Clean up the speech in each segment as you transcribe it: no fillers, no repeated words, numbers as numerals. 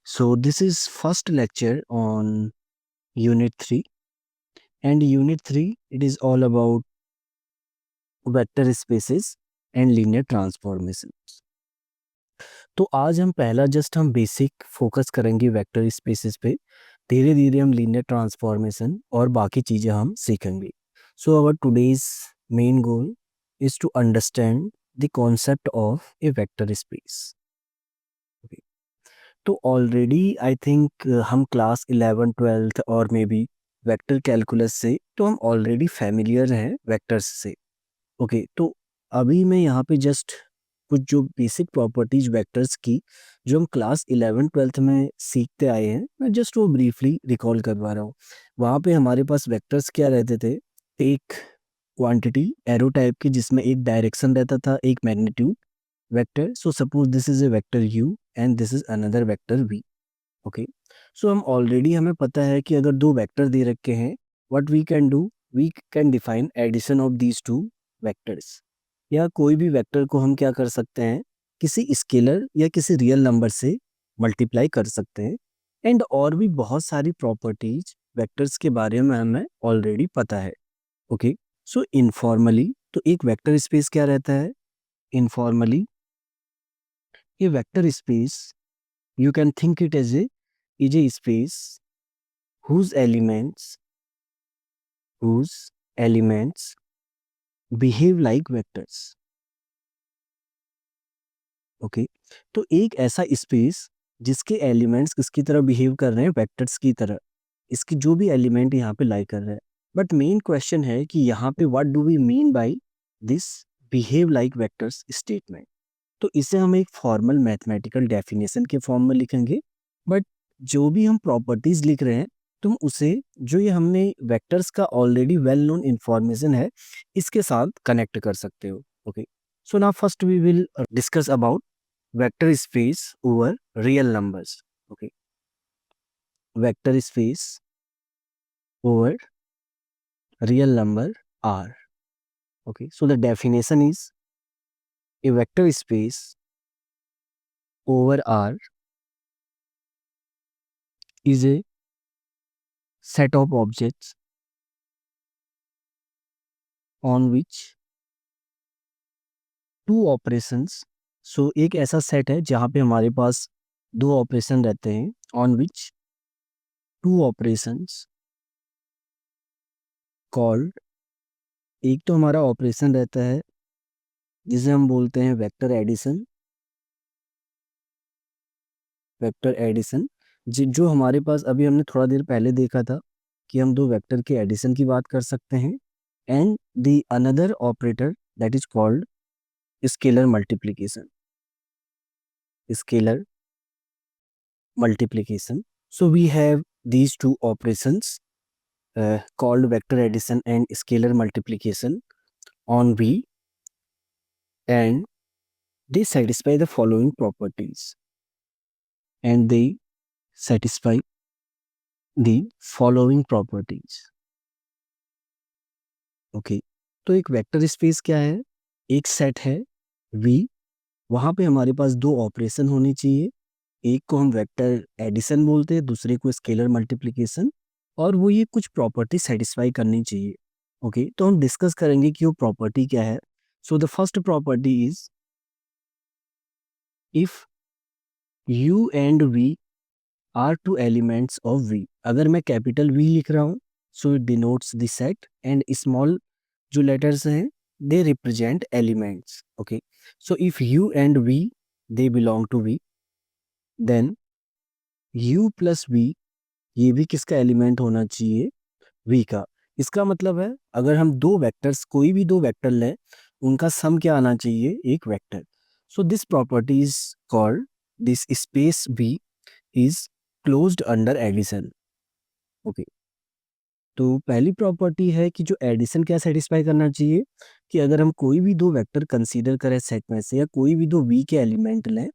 So this is first lecture on Unit 3, and Unit 3 it is all about vector spaces and linear transformations. तो आज हम basic focus करेंगे vector spaces पे। धीरे धीरे हम लीनियर ट्रांसफॉर्मेशन और बाकी चीज़ें हम सीखेंगे। So our today's main goal is to understand the concept of a vector space. तो ऑलरेडी आई थिंक हम क्लास 11 12 और मे बी वेक्टर कैलकुलस से तो हम ऑलरेडी फैमिलियर हैं वेक्टर्स से। ओके तो अभी मैं यहाँ पे जस्ट कुछ जो बेसिक प्रॉपर्टीज वेक्टर्स की जो हम क्लास 11 12 में सीखते आए हैं मैं जस्ट वो ब्रीफली रिकॉल करवा रहा हूँ। वहाँ पे हमारे पास वेक्टर्स क्या रहते थे, एक क्वांटिटी एरो टाइप की जिसमें एक डायरेक्शन रहता था, एक magnitude vector. So suppose this is a vector u and this is another vector v। Okay so हम ऑलरेडी हमें पता है कि अगर दो वेक्टर दे रखे हैं what we can do, we can define addition of these two vectors. या कोई भी वेक्टर को हम क्या कर सकते हैं, किसी स्केलर या किसी रियल नंबर से मल्टीप्लाई कर सकते हैं। एंड और भी बहुत सारी प्रॉपर्टीज वेक्टर्स के बारे में हमें ऑलरेडी पता है। ओके सो इनफॉर्मली तो एक वेक्टर स्पेस क्या रहता है, informally a vector space you can think it as a space whose elements behave like vectors। Okay तो एक ऐसा स्पेस जिसके एलिमेंट्स किसकी तरह बिहेव कर रहे हैं, वेक्टर्स की तरह। इसकी जो भी एलिमेंट यहाँ पे लाई कर रहे हैं। बट मेन क्वेश्चन है कि यहाँ पे what do we mean by this behave like vectors statement. तो इसे हम एक फॉर्मल मैथमेटिकल डेफिनेशन के फॉर्म में लिखेंगे। बट जो भी हम प्रॉपर्टीज लिख रहे हैं तुम उसे जो ये हमने वेक्टर्स का ऑलरेडी वेल नोन इंफॉर्मेशन है इसके साथ कनेक्ट कर सकते हो। Okay so now first we will discuss about vector space over real numbers. Okay vector space over real number R। Okay, so the definition is a vector space over R is a set of objects on which two operations। so एक ऐसा set है जहाँ पे हमारे पास दो operation रहते हैं on which two operations called, एक तो हमारा ऑपरेशन रहता है जिसे हम बोलते हैं वेक्टर एडिशन। वेक्टर एडिशन जो हमारे पास अभी हमने थोड़ा देर पहले देखा था कि हम दो वेक्टर के एडिशन की बात कर सकते हैं। And the another operator that is called scalar multiplication. Scalar multiplication. So we have these two operations called vector addition and scalar multiplication on V, and they satisfy the following properties, and they satisfy the following properties। Okay तो एक vector space क्या है, एक set है V, वहाँ पे हमारे पास दो ऑपरेशन होनी चाहिए। एक को हम वेक्टर एडिशन बोलते हैं, दूसरे को स्केलर मल्टीप्लिकेशन, और वो ये कुछ प्रॉपर्टी सेटिस्फाई करनी चाहिए। ओके तो हम डिस्कस करेंगे कि वो प्रॉपर्टी क्या है। So the first property is if u and v are two elements of v। अगर मैं कैपिटल V लिख रहा हूँ so it denotes the set, and small जो लेटर्स हैं they represent elements. Okay so if u and v they belong to v, then u plus v ये भी किसका एलिमेंट होना चाहिए, v का। इसका मतलब है अगर हम दो वेक्टर्स कोई भी दो वेक्टर लें उनका सम क्या आना चाहिए, एक vector. So this property is called this space v is closed under addition. Okay तो पहली प्रॉपर्टी है कि जो एडिशन क्या सेटिस्फाई करना चाहिए कि अगर हम कोई भी दो वेक्टर कंसीडर करें सेट में से या कोई भी दो v के एलिमेंट लें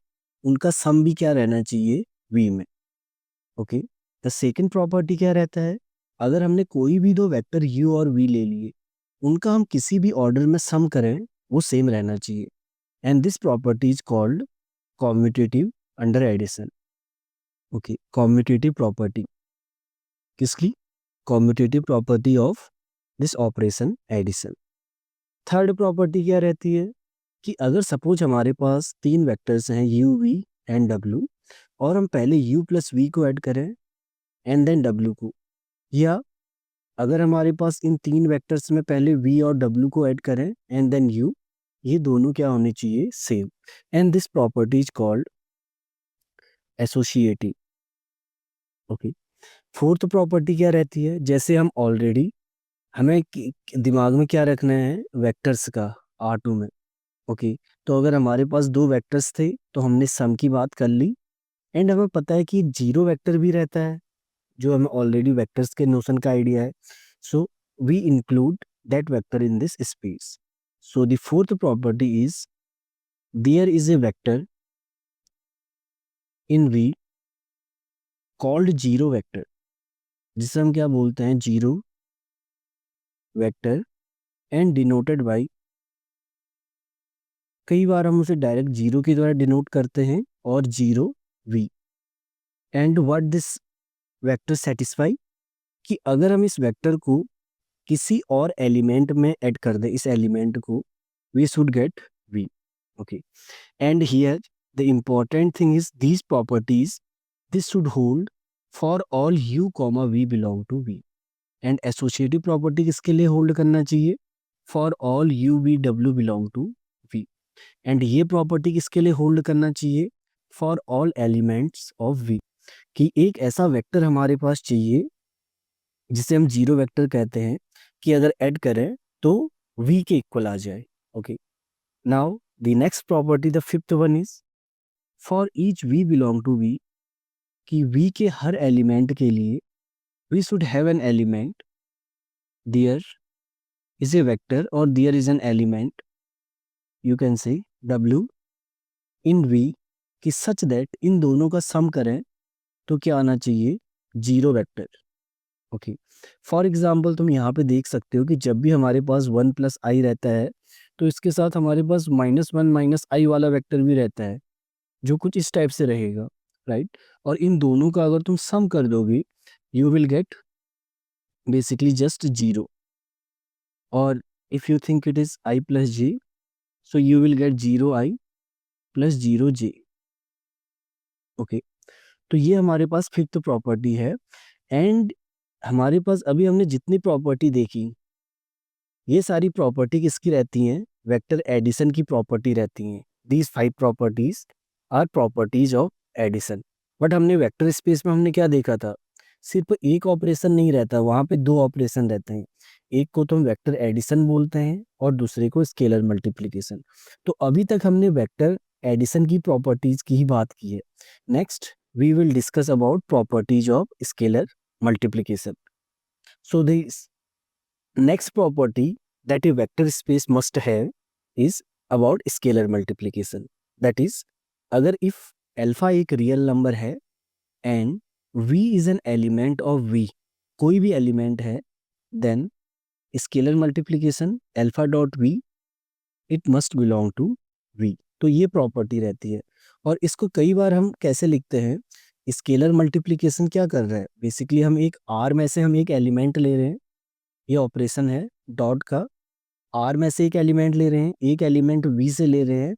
उनका सम भी क्या रहना चाहिए, v में। ओके द सेकंड प्रॉपर्टी क्या रहता है, अगर हमने कोई भी दो वेक्टर u और v ले लिए उनका हम किसी भी ऑर्डर में सम करें वो सेम रहना चाहिए, and this property is called commutative under addition. Okay, commutative property किसकी? Commutative property of this operation addition. Third property क्या रहती है कि अगर सपोज हमारे पास तीन वेक्टर्स हैं u v एंड w, और हम पहले u प्लस v को ऐड करें एंड देन w को, या अगर हमारे पास इन तीन वेक्टर्स में पहले v और w को ऐड करें एंड देन u, ये दोनों क्या होने चाहिए? Same. And this property is called associative. Okay, fourth property क्या रहती है? जैसे हम ऑलरेडी, हमें दिमाग में क्या रखना है? वेक्टर्स का R2 में। ओके, तो अगर हमारे पास दो वेक्टर्स थे तो हमने सम की बात कर ली, एंड हमें पता है कि जीरो वेक्टर भी रहता है, जो हमें ऑलरेडी वेक्टर्स के नोशन का आइडिया है। So we include that vector in this space. So the fourth property is there is a vector in V called zero vector, जिसे हम क्या बोलते हैं? Zero vector, and denoted by, कई बार हम उसे डायरेक्ट जीरो के द्वारा डिनोट करते हैं, और zero V। And what this vector satisfy, कि अगर हम इस वेक्टर को किसी और एलिमेंट में ऐड कर दें, इस एलिमेंट को, we should get V। Okay, and here the important thing is these properties, this should hold for all u comma v belong to V। And associative property किसके लिए होल्ड करना चाहिए? For all u v w belong to V। And ये property किसके लिए hold करना चाहिए? For all elements of V। कि एक ऐसा वेक्टर हमारे पास चाहिए जिसे हम जीरो वेक्टर कहते हैं, कि अगर ऐड करें तो V के इक्वल आ जाए। Okay, now the next property, the fifth one is for each V belong to V, कि V के हर एलिमेंट के लिए we should have an element, there is a vector और there is an element, you can say W in V, कि such that in दोनों का sum करें तो क्या आना चाहिए? Zero vector. Okay, for example तुम यहाँ पे देख सकते हो कि जब भी हमारे पास वन प्लस आई रहता है, तो इसके साथ हमारे पास -1 -i वाला वेक्टर भी रहता है, जो कुछ इस टाइप से रहेगा, राइट? और इन दोनों का अगर तुम सम कर दोगे, you will get basically just zero. और if you think it is i plus j, so you will get 0i plus 0j। Okay, तो ये हमारे पास फिफ्थ प्रॉपर्टी है। एंड हमारे पास अभी हमने जितनी प्रॉपर्टी देखी, ये सारी प्रॉपर्टी किसकी रहती हैं? वेक्टर एडिशन की प्रॉपर्टी रहती हैं। These 5 properties are properties of addition. But हमने वेक्टर स्पेस में हमने क्या देखा था? सिर्फ एक ऑपरेशन नहीं रहता, वहाँ पे दो ऑपरेशन रहते हैं। एक को तो हम वेक्टर एडिशन बोलते हैं और दूसरे को स्केलर मल्टीप्लिकेशन। तो अभी तक हमने वेक्टर एडिशन की प्रॉपर्टीज की ही बात की है। Next we will discuss about properties of scalar multiplication. So this next property that a vector space must have is about scalar multiplication. That is, अगर if alpha एक रियल नंबर है and v is an element of v, कोई भी element है, then scalar multiplication alpha dot v it must belong to v। तो ये property रहती है। और इसको कई बार हम कैसे लिखते हैं? स्केलर मल्टीप्लिकेशन क्या कर रहा है? बेसिकली हम एक R में से हम एक एलिमेंट ले रहे हैं, ये ऑपरेशन है डॉट का। R में से एक एलिमेंट ले रहे हैं, एक एलिमेंट V से ले रहे हैं,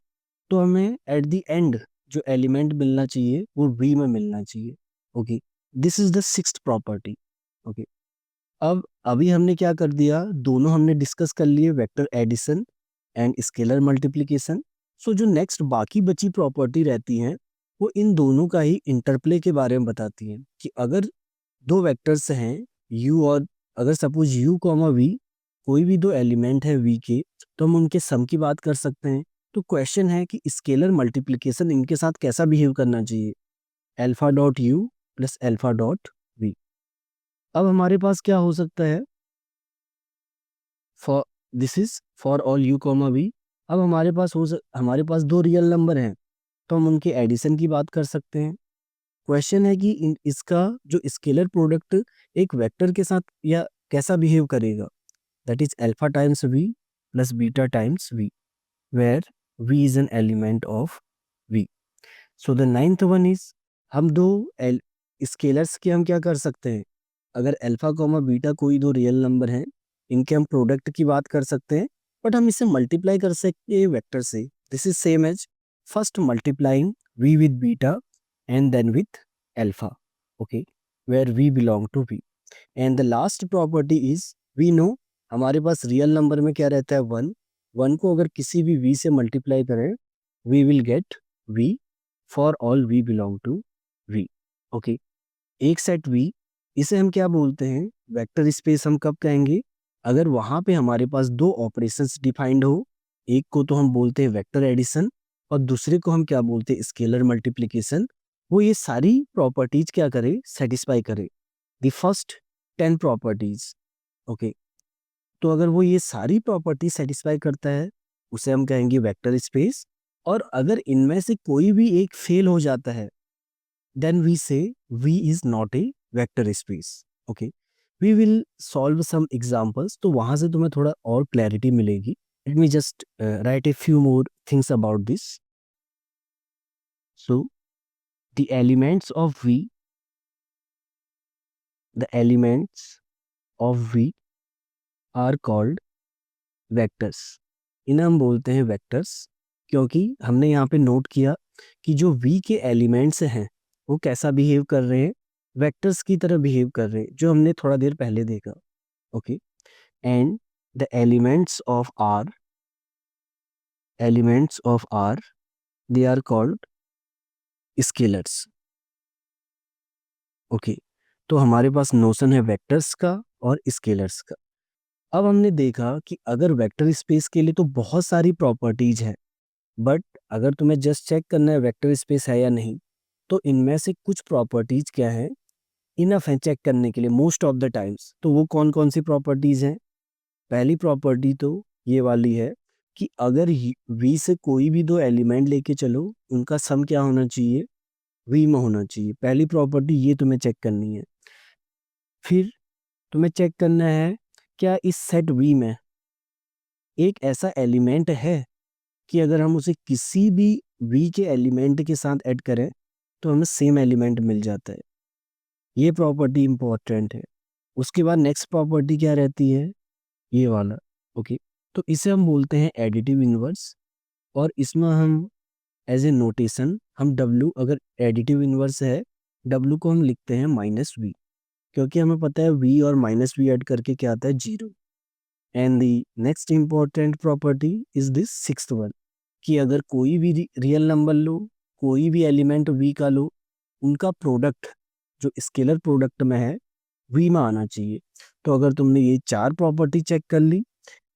तो हमें एट द एंड जो एलिमेंट मिलना चाहिए वो V में मिलना चाहिए। Okay, this is the sixth property. Okay, अब अभी हमने क्या कर दिया? दोनों हमने डिस्कस कर लिए, vector addition and scalar multiplication. So जो नेक्स्ट बाकी बची प्रॉपर्टी रहती हैं, वो इन दोनों का ही इंटरप्ले के बारे में बताती हैं। कि अगर दो वेक्टर्स हैं u, और अगर सपोज u कॉमा v, कोई भी दो एलिमेंट है v के, तो हम उनके सम की बात कर सकते हैं। तो क्वेश्चन है कि स्केलर मल्टीप्लिकेशन इनके साथ कैसा बिहेव करना चाहिए? Alpha dot u plus alpha dot v। अब हमारे पास क्या हो सकता है? For this is for all u comma v। अब हमारे पास दो रियल नंबर हैं, तो हम उनके एडिशन की बात कर सकते हैं। क्वेश्चन है कि इसका जो स्केलर प्रोडक्ट एक वेक्टर के साथ या कैसा बिहेव करेगा? That is alpha times v plus beta times v, where v is an element of v। So the ninth one is, हम दो स्केलर्स के हम क्या कर सकते हैं, अगर अल्फा कॉमा बीटा कोई दो रियल नंबर हैं, इनके हम प्रोडक्ट की बात कर सकते हैं, बट हम इसे मल्टीप्लाई कर सकते हैं वेक्टर से. This is same as first multiplying v with beta and then with alpha, okay, where v belong to v. And the last property is we know हमारे पास रियल नंबर में क्या रहता है, 1. 1 को अगर किसी भी v से मल्टीप्लाई करें, we will get v for all v belong to v, okay. एक सेट v, इसे हम क्या बोलते हैं, वेक्टर स्पेस हम कब कहेंगे, अगर वहां पे हमारे पास दो ऑपरेशंस डिफाइंड हो. एक को तो हम बोलते हैं वेक्टर एडिशन और दूसरे को हम क्या बोलते हैं, स्केलर मल्टीप्लिकेशन. वो ये सारी प्रॉपर्टीज क्या करे, सेटिस्फाई करे, द फर्स्ट 10 प्रॉपर्टीज, ओके. तो अगर वो ये सारी प्रॉपर्टी सेटिस्फाई करता है, उसे हम कहेंगे वेक्टर स्पेस. और अगर इनमें से कोई भी एक फेल हो जाता है, then we say V is not a vector space. Okay, we will solve some examples. तो वहां से तुम्हें थोड़ा और clarity मिलेगी. Let me just write a few more things about this. So the elements of V are called vectors. इन्हें हम बोलते हैं vectors क्योंकि हमने यहाँ पे नोट किया कि जो V के एलिमेंट्स हैं वो कैसा बिहेव कर रहे हैं, वेक्टर्स की तरह बिहेव कर रहे हैं, जो हमने थोड़ा देर पहले देखा, okay. And the elements of R they are called scalars, okay. तो हमारे पास नोशन है वेक्टर्स का और स्केलर्स का. अब हमने देखा कि अगर वेक्टर स्पेस के लिए तो बहुत सारी प्रॉपर्टीज हैं, बट अगर तुम्हें जस्ट चेक करना है वेक्टर स्पेस है या नहीं, तो इनमें से कुछ प्रॉपर्टीज क्या है, इनफ है चेक करने के लिए मोस्ट ऑफ द टाइम्स. तो वो कौन कौन सी प्रॉपर्टीज हैं, पहली प्रॉपर्टी तो ये वाली है कि अगर v से कोई भी दो एलिमेंट लेके चलो, उनका सम क्या होना चाहिए, v में होना चाहिए. पहली प्रॉपर्टी ये तुम्हें चेक करनी है. फिर तुम्हें चेक करना है क्या इस सेट v में एक ऐसा एलिमेंट है कि अगर हम उसे किसी भी v के एलिमेंट के साथ ऐड करें तो हमें सेम एलिमेंट मिल जाता है. ये प्रॉपर्टी इंपॉर्टेंट है. उसके बाद नेक्स्ट प्रॉपर्टी क्या रहती है, ये वाला, ओके. तो इसे हम बोलते हैं एडिटिव इनवर्स. और इसमें हम एज ए नोटेशन हम W, अगर एडिटिव इनवर्स है, W को हम लिखते हैं -v, क्योंकि हमें पता है v और -v ऐड करके क्या आता है, 0. And the next important property is this sixth one, कि अगर कोई भी रियल नंबर लो, कोई भी एलिमेंट v का लो, उनका प्रोडक्ट जो स्केलर प्रोडक्ट में है v में आना चाहिए. तो अगर तुमने ये चार प्रॉपर्टी चेक कर ली,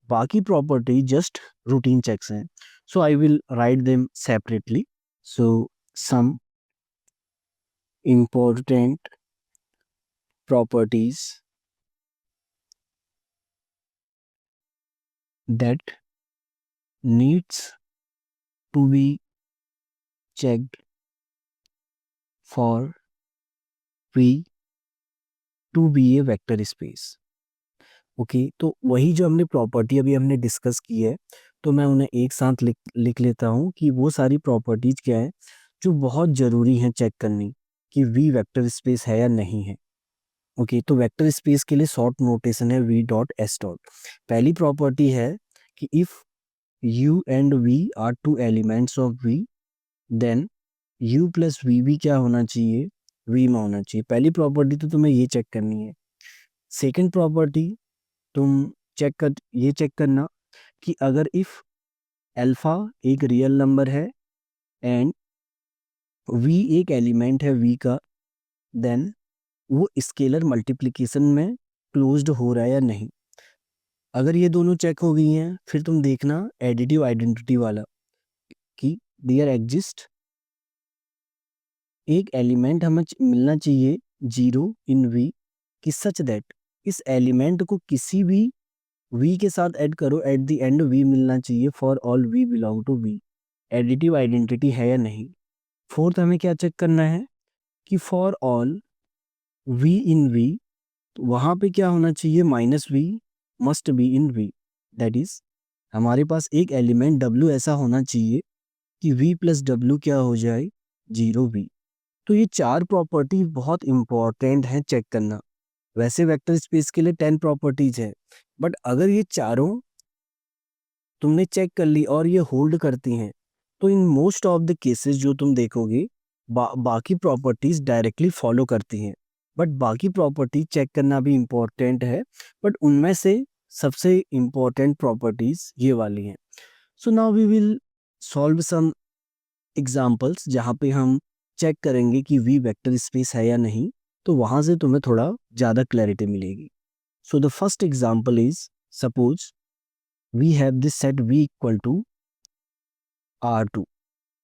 बाकी प्रॉपर्टी जस्ट रूटीन चेक्स हैं. So I will write them separately. So some important properties that needs to be checked for V to be a vector space. Okay, तो वही जो हमने प्रॉपर्टी अभी हमने डिस्कस की है, तो मैं उन्हें एक साथ लिख लेता हूँ कि वो सारी प्रॉपर्टीज क्या है जो बहुत ज़रूरी हैं चेक करनी कि V वेक्टर स्पेस है या नहीं है. ओके, तो वेक्टर स्पेस के लिए शॉर्ट नोटेशन है V डॉट S डॉट. पहली प्रॉपर्टी है कि if U and V are two elements of V, then U plus V भी क्या होना चाहिए, V में होना चाहिए. पहली प्रॉपर्टी तो तुम्हें ये चेक करनी है. सेकेंड प्रॉपर्टी तुम ये चेक करना कि अगर इफ अल्फा एक रियल नंबर है एंड v एक एलिमेंट है v का, देन वो स्केलर मल्टीप्लिकेशन में क्लोज्ड हो रहा है या नहीं. अगर ये दोनों चेक हो गई हैं, फिर तुम देखना एडिटिव आइडेंटिटी वाला कि देयर एग्जिस्ट एक एलिमेंट हमें मिलना चाहिए 0 इन v, कि सच दैट इस एलिमेंट को किसी भी v के साथ ऐड करो, एट द एंड v मिलना चाहिए for all v belong to v. Additive identity है या नहीं. फोर्थ हमें क्या चेक करना है कि for all v in v, वहां पे क्या होना चाहिए, -v must be in v. That is हमारे पास एक एलिमेंट w ऐसा होना चाहिए कि v प्लस w क्या हो जाए, 0v. तो ये 4 प्रॉपर्टी बहुत इंपॉर्टेंट हैं चेक करना। वैसे वेक्टर स्पेस के लिए 10 प्रॉपर्टीज है, बट अगर ये चारों तुमने चेक कर ली और ये होल्ड करती हैं, तो in most of the cases जो तुम देखोगे बाकी प्रॉपर्टीज डायरेक्टली फॉलो करती हैं। बट बाकी प्रॉपर्टी चेक करना भी इम्पोर्टेंट है, बट उनमें से सबसे इम्पोर्टेंट प्रॉपर्टीज ये वाली हैं। So now we will solve some examples जहाँ पे हम चेक करेंगे कि वी वेक्टर स्पेस है या नहीं, तो वहां से तुम्हें थोड़ा ज़्यादा क्लैरिटी मिलेगी। सो the first example is, suppose we have this set v equal to r2।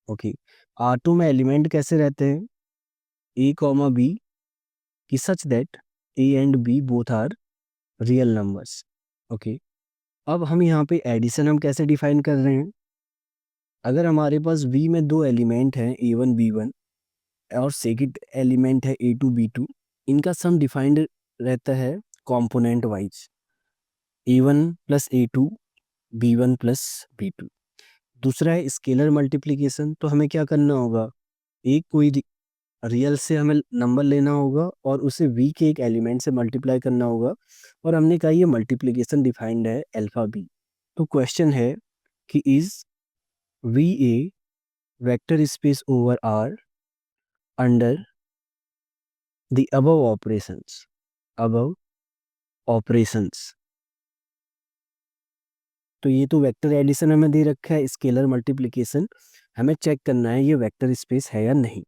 Okay, r2 में एलिमेंट कैसे रहते हैं, a कॉमा b की such that a and b both are real numbers. Okay, अब हम यहाँ पे एडिशन हम कैसे डिफाइन कर रहे हैं, अगर हमारे पास v में दो एलिमेंट हैं a1 b1 और सेकंड एलिमेंट है a2 b2, इनका सम डिफाइंड रहता है component wise, a1 plus a2 b1 plus b2। दूसरा है स्केलर मल्टीप्लिकेशन, तो हमें क्या करना होगा, एक कोई रियल से हमें नंबर लेना होगा और उसे v के एक एलिमेंट से मल्टीप्लाई करना होगा, और हमने कहा ये मल्टीप्लिकेशन डिफाइंड है अल्फा b। तो क्वेश्चन है कि is v a vector space over r under the above operations. तो ये तो वेक्टर एडिशन हमें दे रखा है, स्केलर मल्टीप्लिकेशन हमें चेक करना है ये वेक्टर स्पेस है या नहीं।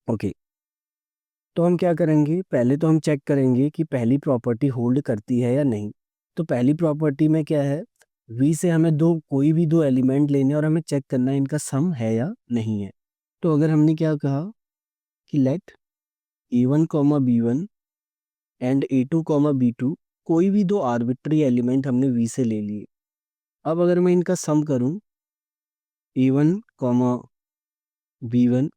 ओके, तो हम क्या करेंगे, पहले तो हम चेक करेंगे कि पहली प्रॉपर्टी होल्ड करती है या नहीं। तो पहली प्रॉपर्टी में क्या है, v से हमें कोई भी दो एलिमेंट लेने और हमें चेक करना है इनका सम है या नहीं है। तो अगर हमने क्या कहा कि late a1 comma b1 and a2 comma b2, कोई भी दो आर्बिट्री एलिमेंट हमने v से ले लिए। अब अगर मैं इनका सम करूं a1 comma b1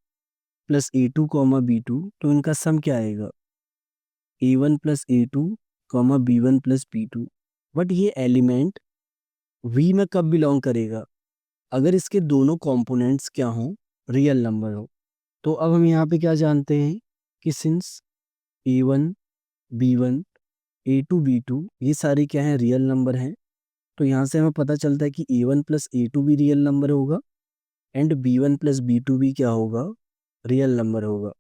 plus a2 comma b2, तो इनका सम क्या आएगा, a1 plus a2 comma b1 plus b2। But ये एलिमेंट v में कब बिलोंग करेगा, अगर इसके दोनों कंपोनेंट्स क्या हों, रियल नंबर हो। तो अब हम यहाँ पे क्या जानते हैं कि since a1 b1 a2 b2 ये सारे क्या हैं, रियल नंबर हैं। तो यहाँ से हमें पता चलता है कि a1 प्लस a2 भी रियल नंबर होगा एंड b1 प्लस b2 भी क्या होगा, रियल नंबर होगा।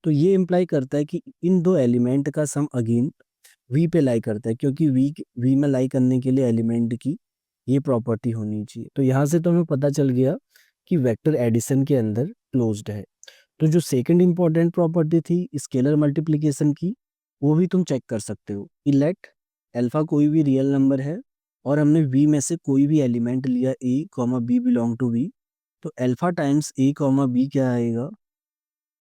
तो ये इम्प्लाई करता है कि इन दो एलिमेंट का सम अगेन वी पे लाई करता है, क्योंकि वी में लाई करने के लिए एलिमेंट की ये प्रॉपर्टी होनी चाहिए। तो यहाँ से तो हमें पता चल गया कि वेक्टर एडिशन के अंदर क्लोज्ड है। तो जो सेकंड इंपॉर्टेंट प्रॉपर्टी थी स्केलर मल्टीप्लिकेशन की, वो भी तुम चेक कर सकते हो कि लेट अल्फा कोई भी रियल नंबर है और हमने वी में से कोई भी एलिमेंट लिया a comma B belong to V, तो alpha times a comma B क्या आएगा,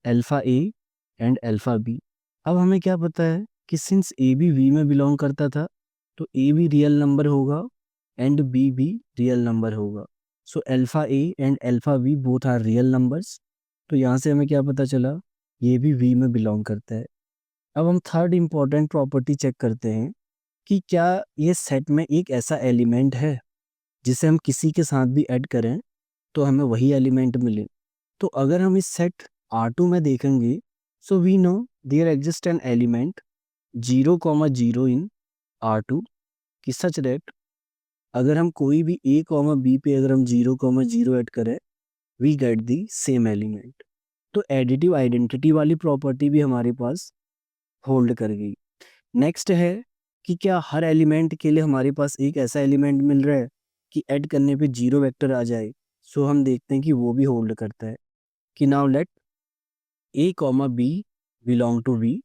alpha a and alpha B. अब हमें क्या पता है कि सिंस ए भी वी में बिलोंग करता था, तो ए भी रियल नंबर होगा एंड बी भी रियल नंबर होगा। So alpha A and alpha B both are real numbers. तो यहाँ से हमें क्या पता चला, ये भी वी में बिलोंग करता है। अब हम थर्ड इंपॉर्टेंट प्रॉपर्टी चेक करते हैं कि क्या ये सेट में एक ऐसा एलिमेंट है जिसे हम किसी के साथ भी ऐड करें तो हमें वही एलिमेंट मिले। तो अगर हम इस सेट R2 में देखेंगे, so we know there exist an element 0,0 in R2 की सच दैट अगर हम कोई भी a, b पे अगर हम 0,0 ऐड करें, we get the same element. तो एडिटिव आइडेंटिटी वाली प्रॉपर्टी भी हमारे पास होल्ड कर गई। नेक्स्ट है कि क्या हर एलिमेंट के लिए हमारे पास एक ऐसा एलिमेंट मिल रहा है कि ऐड करने पे 0 वेक्टर आ जाए। सो हम देखते हैं कि वो भी होल्ड करता है कि now let a comma B belong to v।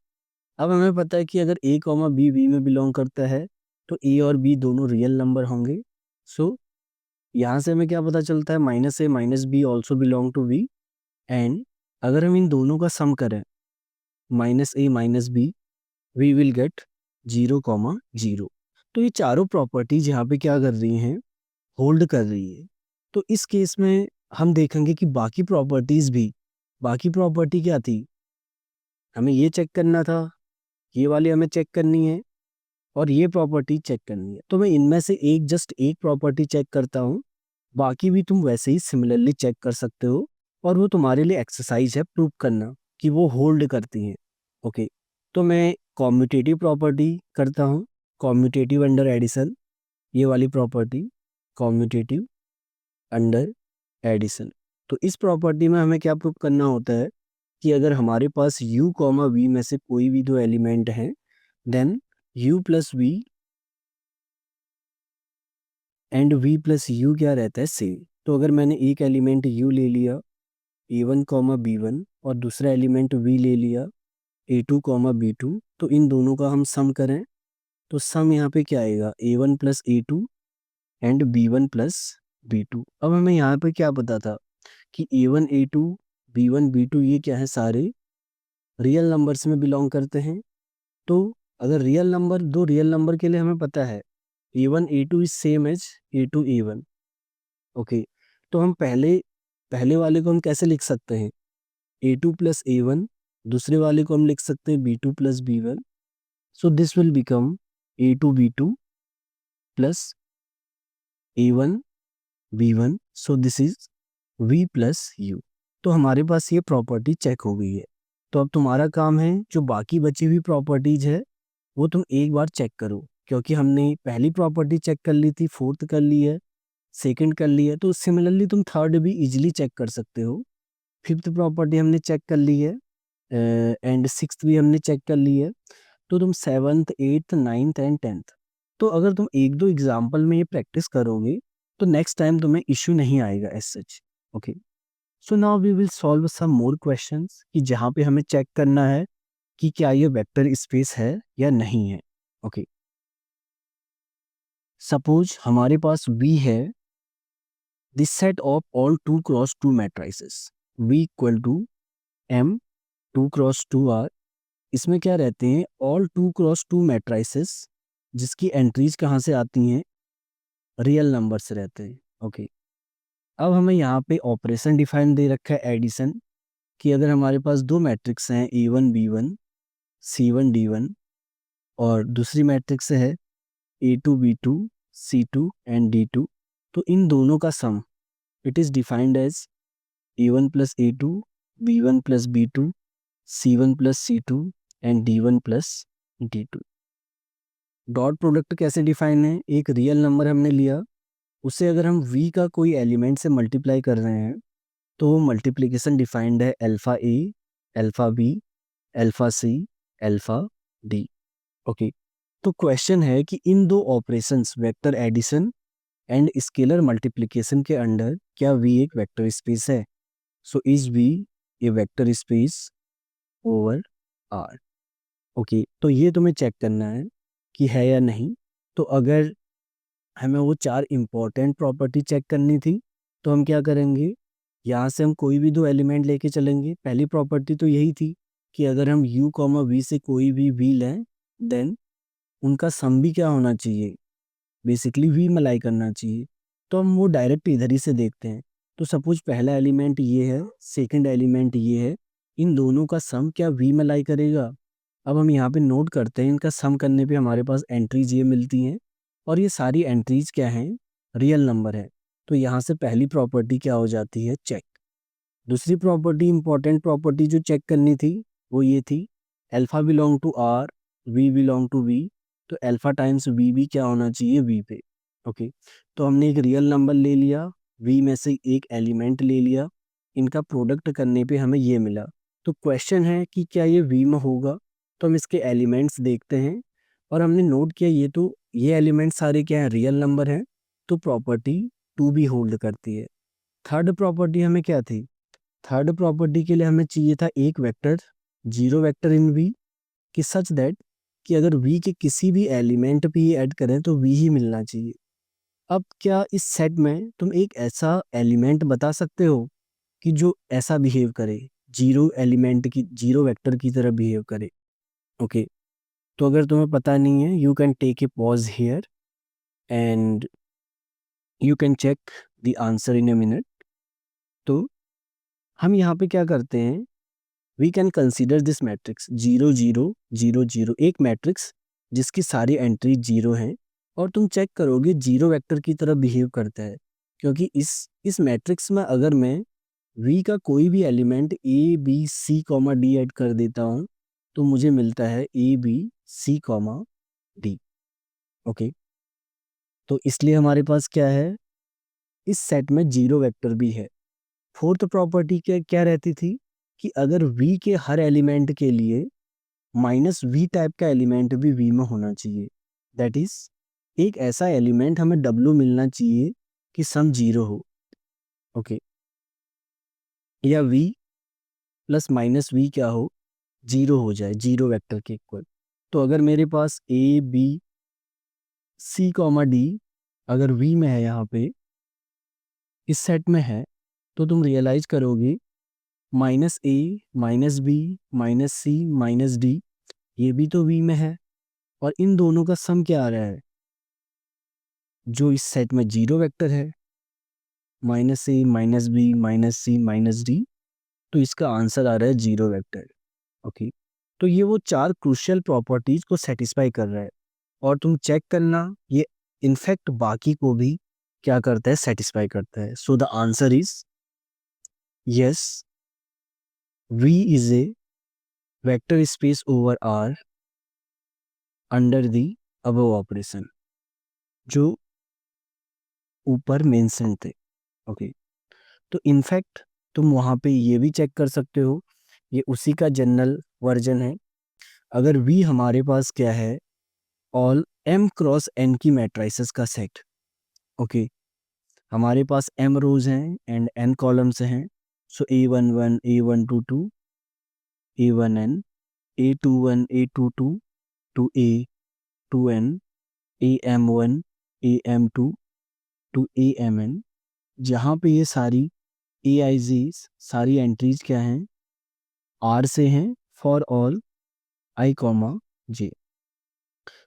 अब हमें पता है कि अगर a कॉमा बी वी में बिलोंग करता है तो a और b दोनों रियल नंबर होंगे। सो यहाँ से हमें क्या पता चलता है, minus a minus B also belong to v। And अगर हम इन दोनों का सम करें minus a minus B, we will get 0,0। तो ये चारों प्रॉपर्टीज यहाँ पे क्या कर रही हैं, होल्ड कर रही है। तो इस केस में हम देखेंगे कि बाकी प्रॉपर्टी क्या थी, हमें ये चेक करना था, ये वाली हमें चेक करनी है और ये प्रॉपर्टी चेक करनी है। तो मैं इनमें से जस्ट एक प्रॉपर्टी चेक करता हूँ, बाकी भी तुम वैसे ही सिमिलरली चेक कर सकते हो और वो तुम्हारे लिए एक्सरसाइज है प्रूव करना कि वो होल्ड करती हैं। ओके, तो मैं कॉम्यूटेटिव प्रॉपर्टी करता हूँ, कॉम्यूटेटिव अंडर एडिशन, ये वाली प्रॉपर्टी, कॉम्यूटेटिव अंडर एडिशन। तो इस प्रॉपर्टी में हमें क्या प्रूव करना होता है कि अगर हमारे पास u कॉमा v में से कोई भी दो एलिमेंट हैं, then u plus v and v plus u क्या रहता है, सेम। तो अगर मैंने एक एलिमेंट u ले लिया a1 कॉमा b1 और दूसरा एलिमेंट v ले लिया a2 कॉमा b2, तो इन दोनों का हम सम करें तो सम यहाँ पे क्या आएगा, a1 plus a2 and b1 plus b2। अब हमें यहाँ पे क्या पता था कि a1 a2 b1 b2 ये क्या है, सारे रियल नंबर्स में बिलोंग करते हैं। तो अगर रियल नंबर, दो रियल नंबर के लिए हमें पता है a1 a2 is same as a2 a1। Okay, तो हम पहले पहले वाले को हम कैसे लिख सकते हैं, a2 प्लस a1, दूसरे वाले को हम लिख सकते हैं b2 plus b1। So this will become a2 b2 plus a1 b1, so this is v plus u। तो हमारे पास ये प्रॉपर्टी चेक हो गई है। तो अब तुम्हारा काम है जो बाकी बची हुई प्रॉपर्टीज है वो तुम एक बार चेक करो, क्योंकि हमने पहली प्रॉपर्टी चेक कर ली थी, फोर्थ कर ली है, सेकंड कर ली है, तो सिमिलरली तुम थर्ड भी इजीली चेक कर सकते हो। फिफ्थ प्रॉपर्टी हमने चेक कर ली है एंड सिक्स्थ भी हमने चेक कर ली है। तो तुम seventh, eighth, ninth and tenth, तो अगर तुम एक दो एग्जाम्पल में ये प्रैक्टिस करोगे तो नेक्स्ट टाइम तुम्हें इश्यू नहीं आएगा as such. Okay, so now we will solve some more questions कि जहाँ पे हमें चेक करना है कि क्या ये वेक्टर स्पेस है या नहीं है। ओके, सपोज हमारे पास V है, this set of all 2 cross 2 matrices V equal to M 2 cross 2 R। इसमें क्या रहते हैं, ऑल 2 क्रॉस 2 मैट्रिसेस जिसकी एंट्रीज कहाँ से आती हैं, रियल नंबर से रहते हैं। ओके, अब हमें यहाँ पे ऑपरेशन डिफाइन दे रखा है एडिशन, कि अगर हमारे पास दो मैट्रिक्स हैं A1 B1 C1 D1 और दूसरी मैट्रिक्स है A2 B2 C2 and D2, तो इन दोनों का sum it is defined as A1 plus A2 B1 plus B2 C1 plus C2 and D1 plus D2। Dot product कैसे define है, एक रियल नंबर हमने लिया, उसे अगर हम v का कोई एलिमेंट से मल्टीप्लाई कर रहे हैं तो वो मल्टीप्लिकेशन डिफाइंड है alpha a, alpha b, alpha c, alpha d। Okay, तो क्वेश्चन है कि इन दो operations vector addition and scalar multiplication के अंडर क्या v एक वेक्टर स्पेस है। So is v a vector space over r। Okay, तो ये तुम्हें चेक करना है कि है या नहीं। तो अगर हमें वो चार इंपॉर्टेंट प्रॉपर्टी चेक करनी थी तो हम क्या करेंगे, यहाँ से हम कोई भी दो एलिमेंट लेके चलेंगे। पहली प्रॉपर्टी तो यही थी कि अगर हम u कॉमा v से कोई भी v लें देन उनका सम भी क्या होना चाहिए, बेसिकली v मलाई करना चाहिए। तो हम वो डायरेक्ट इधर ही से देखते हैं। तो सपोज पहला एलिमेंट ये है, सेकंड एलिमेंट ये है, इन दोनों का सम क्या v मलाई करेगा। अब हम यहाँ पे नोट करते हैं, इनका सम करने पे हमारे पास एंट्रीज ये मिलती हैं और ये सारी एंट्रीज क्या हैं, रियल नंबर है। तो यहाँ से पहली प्रॉपर्टी क्या हो जाती है, चेक। दूसरी प्रॉपर्टी, इंपॉर्टेंट प्रॉपर्टी जो चेक करनी थी वो ये थी, alpha belong to R, V belong to V, तो अल्फा टाइम्स वी भी क्या होना चाहिए, वी पे। ओके, तो हमने एक रियल नंबर ले लिया, वी में से एक एलिमेंट ले लिया, इनका प्रोडक्ट करने पे हमें ये मिला। तो क्वेश्चन है कि क्या ये वी में होगा, तो हम इसके एलिमेंट्स देखते हैं और हमने नोट किया ये तो ये एलिमेंट सारे क्या है, रियल नंबर हैं, तो प्रॉपर्टी टू भी होल्ड करती है। थर्ड प्रॉपर्टी हमें क्या थी, थर्ड प्रॉपर्टी के लिए हमें चाहिए था एक vector, zero vector in V, कि सच दैट कि अगर वी के किसी भी एलिमेंट पे ही ऐड करें तो वी ही मिलना चाहिए। अब क्या इस सेट में तुम एक ऐसा एलिमेंट बता सकते हो कि जो ऐसा बिहेव करे, जीरो एलिमेंट की, जीरो वेक्टर की तरह बिहेव करे। ओके, तो अगर तुम्हें पता नहीं है you can take a pause here and you can check the answer in a minute. तो हम यहाँ पे क्या करते हैं, we can consider this matrix 0 0 0 0, एक मैट्रिक्स जिसकी सारी एंट्री जीरो हैं और तुम चेक करोगे जीरो वेक्टर की तरह बिहेव करता है, क्योंकि इस मैट्रिक्स में अगर मैं वी का कोई भी element A B C comma D add कर देता हूँ तो मुझे मिलता है A B C comma D. Okay, तो इसलिए हमारे पास क्या है, इस सेट में जीरो वेक्टर भी है। फोर्थ प्रॉपर्टी क्या क्या रहती थी कि अगर वी के हर एलिमेंट के लिए माइनस वी टाइप का एलिमेंट भी वी में होना चाहिए। दैट इज एक ऐसा एलिमेंट हमें डब्ल्यू मिलना चाहिए कि सम जीरो हो। ओके, या वी प्लस माइनस वी क्या हो, जीरो हो जाए, जीरो वेक्टर के इक्वल। तो अगर मेरे पास A B C comma D अगर वी में है, यहाँ पे इस सेट में है, तो तुम रियलाइज करोगे माइनस ए माइनस बी माइनस सी माइनस डी ये भी तो वी में है, और इन दोनों का सम क्या आ रहा है, जो इस सेट में जीरो वेक्टर है, माइनस ए माइनस बी माइनस सी माइनस डी, तो इसका आंसर आ रहा है जीरो वेक्टर। ओके, तो ये वो चार क्रूशियल प्रॉपर्टीज को सेटिस्फाई कर रहा है, और तुम चेक करना ये इनफैक्ट बाकी को भी क्या करता है, सेटिस्फाई करता है। So the answer is yes, V is a vector space over R under the above operation, जो ऊपर मेंशन थे। ओके, तो इनफैक्ट तुम वहाँ पे ये भी चेक कर सकते हो, ये उसी का जनरल वर्जन है। अगर V हमारे पास क्या है, ऑल M क्रॉस N की मैट्रिसेस का सेट। ओके, हमारे पास M रोज हैं एंड N कॉलम्स हैं। सो A11 A122 A1N A21 A22 to A2N AM1 AM2 to AMN, जहाँ पे ये सारी AIGs सारी एंट्रीज क्या हैं, R से हैं for all I comma J।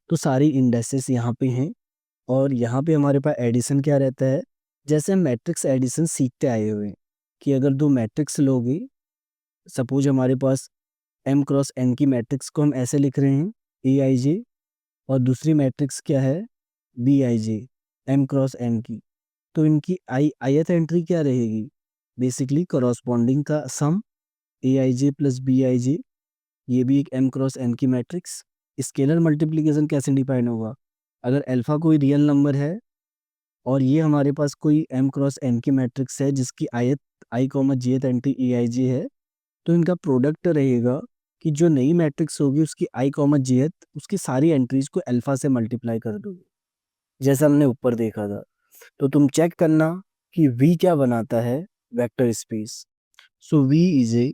तो सारी इंडेक्सेस यहाँ पे हैं, और यहाँ पे हमारे पास एडिशन क्या रहता है, जैसे हम मैट्रिक्स एडिशन सीखते आए हुए हैं कि अगर दो मैट्रिक्स लोगे, सपोज हमारे पास M क्रॉस N की मैट्रिक्स को हम ऐसे लिख रहे हैं AIJ, और दूसरी मैट्रिक्स क्या है BIJ M क्रॉस N की, तो इनकी ith एंट्री क्या रहेगी, बेसिकली कॉरस्पॉन्डिंग का सम AIJ प्लस BIJ, ये भी एक M क्रॉस N की मैट्रिक्स। स्केलर मल्टीप्लिकेशन कैसे डिफाइन होगा, अगर अल्फा कोई रियल नंबर है और ये हमारे पास कोई M क्रॉस N की मैट्रिक्स है जिसकी I comma Jth entry AIJ है, तो इनका प्रोडक्ट रहेगा कि जो नई मैट्रिक्स होगी उसकी I कॉमा Jth उसकी सारी एंट्रीज को अल्फा से मल्टीप्लाई कर दोगे, जैसा हमने ऊपर देखा था। तो तुम चेक करना कि V क्या बनाता है, vector space. So V is a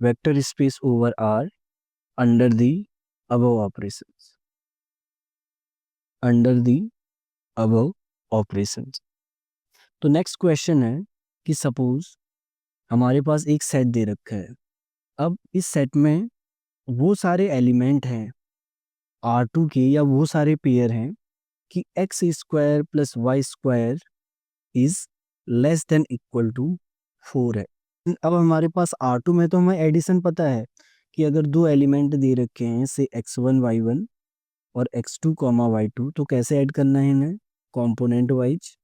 vector space over R under the above operations, under the above operations. तो नेक्स्ट क्वेश्चन है कि सपोज हमारे पास एक सेट दे रखा है, अब इस सेट में वो सारे एलिमेंट हैं R2 के, या वो सारे पेयर हैं कि X square plus Y square is less than equal to 4 है। अब हमारे पास R2 में तो हमें एडिशन पता है कि अगर दो एलिमेंट दे रखे हैं से x1 y1 और x2 कॉमा y2, तो कैसे ऐड करना है इन्हें, component wise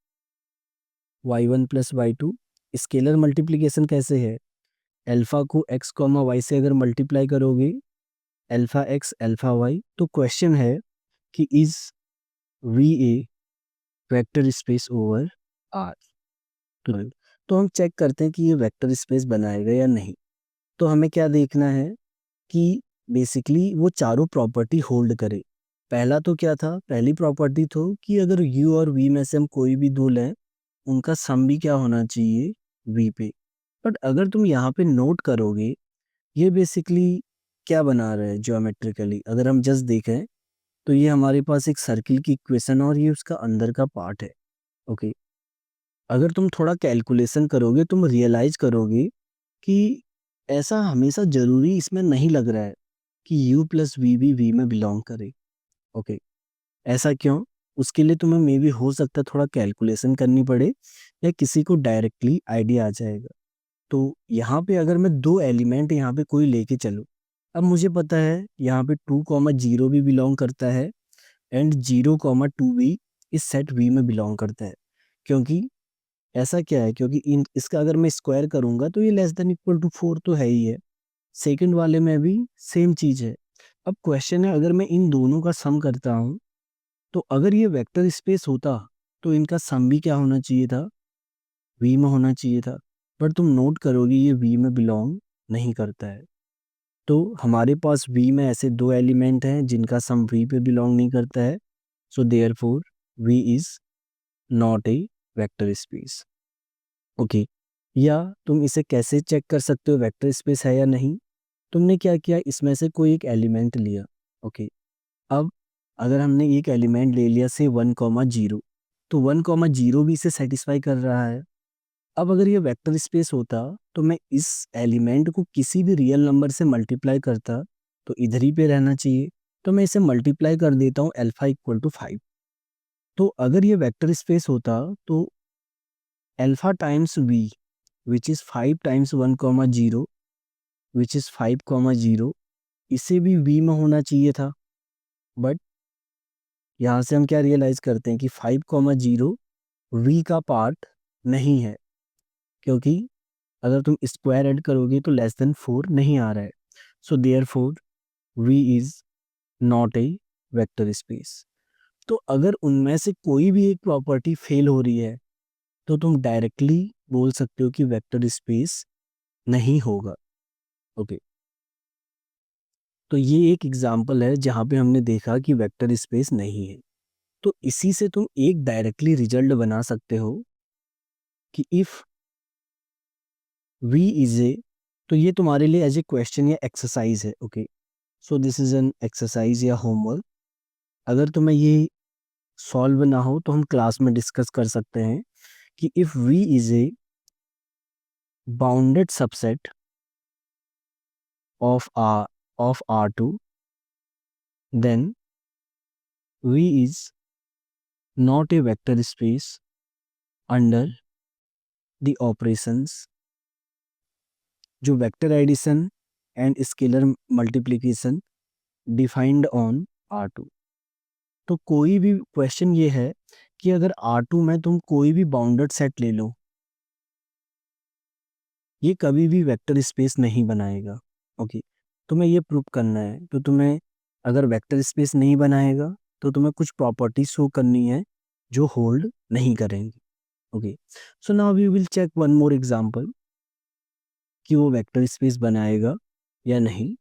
y1 plus y2। Scalar multiplication कैसे है, अल्फा को x कॉमा y से अगर मल्टीप्लाई करोगे अल्फा x अल्फा y। तो क्वेश्चन है कि is V a vector space over R. तो हम चेक करते हैं कि ये वेक्टर स्पेस बनाएगा या नहीं। तो हमें क्या देखना है कि बेसिकली वो चारों प्रॉपर्टी होल्ड करे। पहला तो क्या था, पहली प्रॉपर्टी तो कि अगर u और v में से हम कोई भी दो लें उनका सम भी क्या होना चाहिए, v पे। बट अगर तुम यहाँ पे नोट करोगे ये बेसिकली क्या बना रहा है ज्योमेट्रिकली, अगर हम जस्ट देखें तो ये हमारे पास एक सर्किल की इक्वेशन और ये उसका अंदर का पार्ट है। ओके, अगर तुम थोड़ा कैलकुलेशन करोगे तुम रियलाइज करोगे कि ऐसा हमेशा जरूरी इसमें नहीं लग रहा है कि u प्लस वी भी v में बिलोंग करे। ओके, ऐसा क्यों, उसके लिए तुम्हें मे भी हो सकता है थोड़ा कैलकुलेशन करनी पड़े, या किसी को डायरेक्टली आइडिया आ जाएगा। तो यहाँ पे अगर मैं दो एलिमेंट यहाँ पे कोई लेके चलूँ, अब मुझे पता है यहाँ पे 2,0 भी बिलोंग करता है एंड 0,2 भी इस सेट V में बिलोंग करता है, क्योंकि ऐसा क्या है, क्योंकि इन इसका अगर मैं स्क्वायर करूंगा तो ये लेस देन इक्वल टू 4 तो है ही है, सेकंड वाले में भी सेम चीज है। अब क्वेश्चन है, अगर मैं इन दोनों का सम करता हूँ तो अगर ये वेक्टर स्पेस होता तो इनका सम भी क्या होना चाहिए था, वी में होना चाहिए था। पर तुम नोट करोगे ये वी में बिलोंग नहीं करता है। तो हमारे पास वी में ऐसे दो एलिमेंट हैं जिनका सम वी पे बिलोंग नहीं करता है, so therefore V is not a vector space. Okay, या तुम इसे कैसे चेक कर सकते हो वेक्टर स्पेस है या नहीं। तुमने क्या किया, इसमें से कोई एक एलिमेंट लिया। ओके, अब अगर हमने एक एलिमेंट ले लिया से 1,0, तो 1,0 भी इसे सेटिस्फाई कर रहा है। अब अगर ये वेक्टर स्पेस होता तो मैं इस एलिमेंट को किसी भी रियल नंबर से मल्टीप्लाई करता तो इधर ही पे रहना चाहिए। तो मैं इसे मल्टीप्लाई कर देता हूँ अल्फा इक्वल टू 5। तो अगर ये वेक्टर स्पेस होता तो alpha times V which is 5 times 1,0 which is 5,0, इसे भी वी में होना चाहिए था। बट यहाँ से हम क्या रियलाइज करते हैं कि 5,0 वी का पार्ट नहीं है, क्योंकि अगर तुम स्क्वायर ऐड करोगे तो लेस देन 4 नहीं आ रहा है। So therefore V is not a vector space. तो अगर उनमें से कोई भी एक प्रॉपर्टी फेल हो रही है तो तुम डायरेक्टली बोल सकते हो कि वेक्टर स्पेस नहीं होगा। ओके, तो ये एक एग्जांपल है जहां पे हमने देखा कि वेक्टर स्पेस नहीं है। तो इसी से तुम एक डायरेक्टली रिजल्ट बना सकते हो कि इफ वी इज ए, तो ये तुम्हारे लिए एज ए क्वेश्चन या एक्सरसाइज है। Okay, so this is an exercise या होमवर्क। अगर तुम्हें ये सॉल्व ना हो तो हम क्लास में डिस्कस कर सकते हैं कि if V is a bounded subset of R2, then V is not a vector space under the operations जो vector addition and scalar multiplication defined on R2। तो कोई भी क्वेश्चन ये है कि अगर R2 में तुम कोई भी बाउंडेड सेट ले लो, ये कभी भी वेक्टर स्पेस नहीं बनाएगा। ओके, तुम्हें ये प्रूव करना है। तो तुम्हें अगर वेक्टर स्पेस नहीं बनाएगा तो तुम्हें कुछ प्रॉपर्टी शो करनी है जो होल्ड नहीं करेंगी। Okay, so now we will check one more example कि वो वेक्टर स्पेस बनाएगा या नहीं।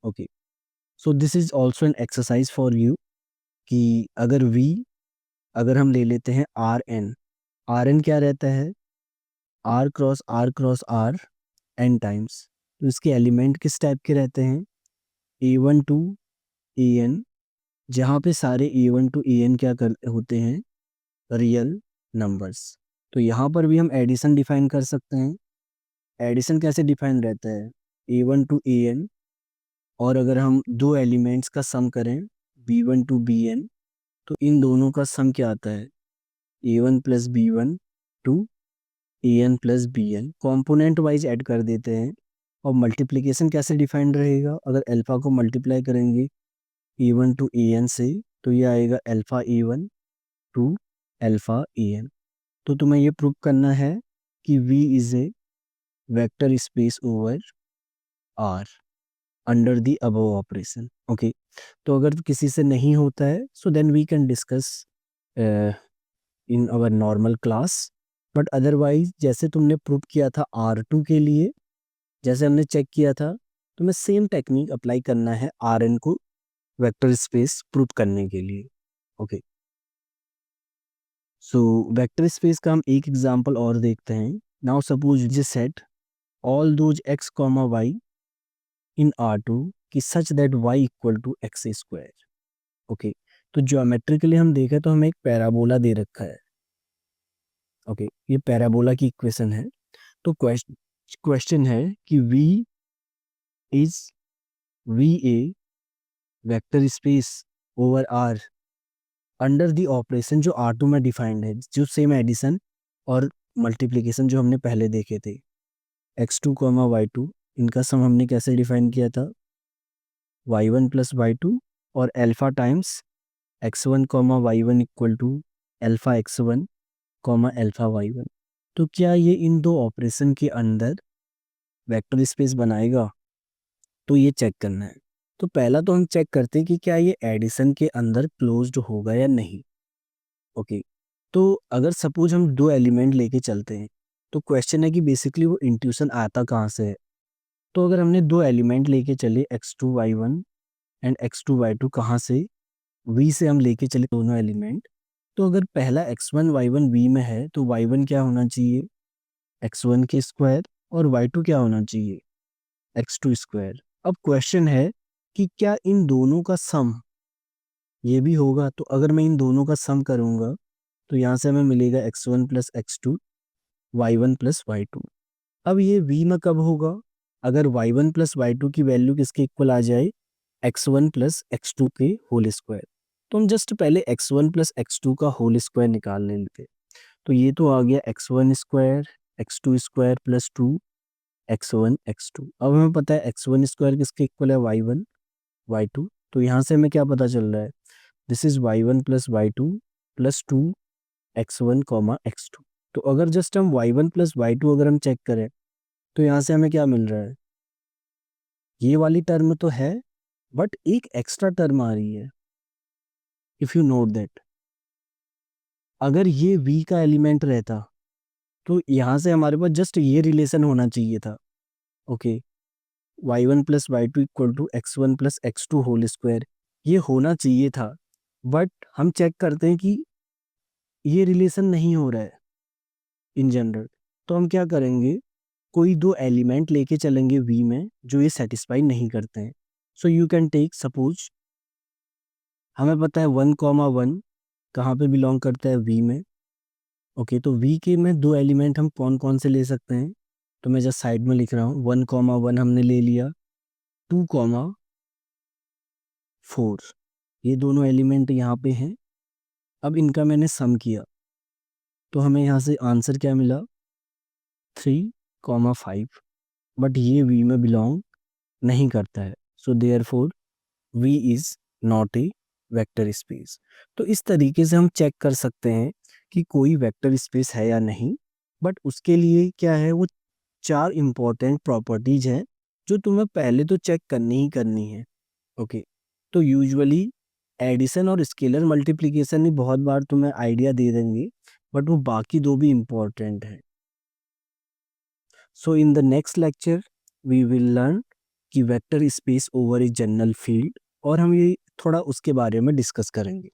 Okay, so this is also an exercise for you कि अगर हम ले लेते हैं आर एन क्या रहता है, R cross R N times. तो इसके एलिमेंट किस टाइप के रहते हैं, A1 टू AN, जहाँ पे सारे A1 टू AN क्या कर होते हैं, रियल नंबर्स। तो यहाँ पर भी हम एडिशन डिफाइन कर सकते हैं। एडिशन कैसे डिफाइन रहता है, A1 टू AN, और अगर हम दो एलिमेंट्स का सम करें B1 टू BN, तो इन दोनों का सम क्या आता है, A1 plus B1 to AN plus BN। Component wise add कर देते हैं। और मल्टीप्लिकेशन कैसे डिफाइंड रहेगा, अगर अल्फा को मल्टीप्लाई करेंगे A1 टू AN से तो ये आएगा alpha A1 to alpha AN। तो तुम्हें ये प्रूव करना है कि V is a vector space over R under the above operation. Okay, तो अगर किसी से नहीं होता है so then we can discuss in our normal class. But otherwise जैसे तुमने प्रूव किया था R2 के लिए, जैसे हमने चेक किया था, तुम्हें सेम टेक्निक अप्लाई करना है Rn को वेक्टर स्पेस प्रूव करने के लिए। ओके, सो वेक्टर स्पेस का हम एक एग्जांपल और देखते हैं। Now suppose J set all those x comma y in R2 कि such that y equal to x square. Okay, तो ज्योमेट्रिकली हम देखें तो हमें एक पैराबोला दे रखा है। ओके, ये पैराबोला की इक्वेशन है। तो क्वेश्चन है कि is V a vector space over R under the operation जो R2 में डिफाइंड है, जो सेम एडिशन और मल्टीप्लिकेशन जो हमने पहले देखे थे, x2 कॉमा y2, इनका सम हमने कैसे डिफाइन किया था, y1 प्लस y2 और alpha times x1 comma y1 equal to alpha x1 comma alpha y1। तो क्या ये इन दो ऑपरेशन के अंदर वेक्टर स्पेस बनाएगा? तो ये चेक करना है। तो पहला तो हम चेक करते हैं कि क्या ये एडिशन के अंदर क्लोज्ड होगा या नहीं। ओके, तो अगर सपोज हम दो एलिमेंट लेके चलते हैं, तो क्वेश्चन है कि बेसिकली वो इंट्यूशन आता कहाँ से है। तो अगर हमने दो एलिमेंट लेके चले x2 y1 and x2 y2, कहाँ से? v से हम लेके चले दोनों एलिमेंट। तो अगर पहला x1 y1 v में है तो y1 क्या होना चाहिए? x1 के स्क्वायर, और y2 क्या होना चाहिए? x2 square. अब क्वेश्चन है कि क्या इन दोनों का सम ये भी होगा? तो अगर मैं इन दोनों का सम करूंगा तो यहाँ से हमें मिलेगा x1 plus x2, y1 plus y2। अब ये v में कब होगा? अगर y1 प्लस y2 की वैल्यू किसके इक्वल आ जाए? x1 प्लस x2 के होल स्क्वायर। तो हम जस्ट पहले x1 प्लस x2 का होल स्क्वायर निकाल लेते। तो ये तो आ गया x1 square, x2 square plus 2, x1 x2। अब हमें पता है x1 स्क्वायर किसके इक्वल है? y1 y2। तो यहाँ से हमें क्या पता चल रहा है? This is y1 plus y2 plus 2 x1 comma x2। तो अगर जस्ट हम y1 प्लस y2 अगर हम चेक करें तो यहाँ से हमें क्या मिल रहा है? ये वाली टर्म तो है, बट एक एक्स्ट्रा टर्म आ रही है। इफ यू नोट दैट, अगर ये v का एलिमेंट रहता तो यहाँ से हमारे पास जस्ट ये रिलेशन होना चाहिए था। Okay, y1 plus y2 equal to x1 plus x2 whole square, ये होना चाहिए था। बट हम चेक करते हैं कि ये रिलेशन नहीं हो रहा है इन जनरल। तो हम क्या करेंगे? कोई दो एलिमेंट लेके चलेंगे v में जो ये सेटिस्फाई नहीं करते हैं। So you can take suppose, हमें पता है 1,1 कहाँ पे बिलोंग करता है? v में। ओके, तो v के में दो एलिमेंट हम कौन कौन से ले सकते हैं? तो मैं जस्ट साइड में लिख रहा हूँ, 1,1 हमने ले लिया, 2,4, ये दोनों एलिमेंट यहाँ पे हैं। अब इनका मैंने सम किया तो हमें यहाँ से आंसर क्या मिला? 3,5। बट ये v में बिलोंग नहीं करता है, so therefore v is not a vector space. तो इस तरीके से हम चेक कर सकते हैं कि कोई वेक्टर स्पेस है या नहीं। बट उसके लिए क्या है, वो चार इंपॉर्टेंट प्रॉपर्टीज हैं जो तुम्हें पहले तो चेक करनी ही करनी है। ओके, तो यूजुअली एडिशन और स्केलर मल्टीप्लिकेशन ही बहुत बार तुम्हें आइडिया दे देंगे, बट वो बाकी दो भी इम्पोर्टेंट है। So in the next lecture we will learn कि vector space over a general field, और हम ये थोड़ा उसके बारे में डिस्कस करेंगे।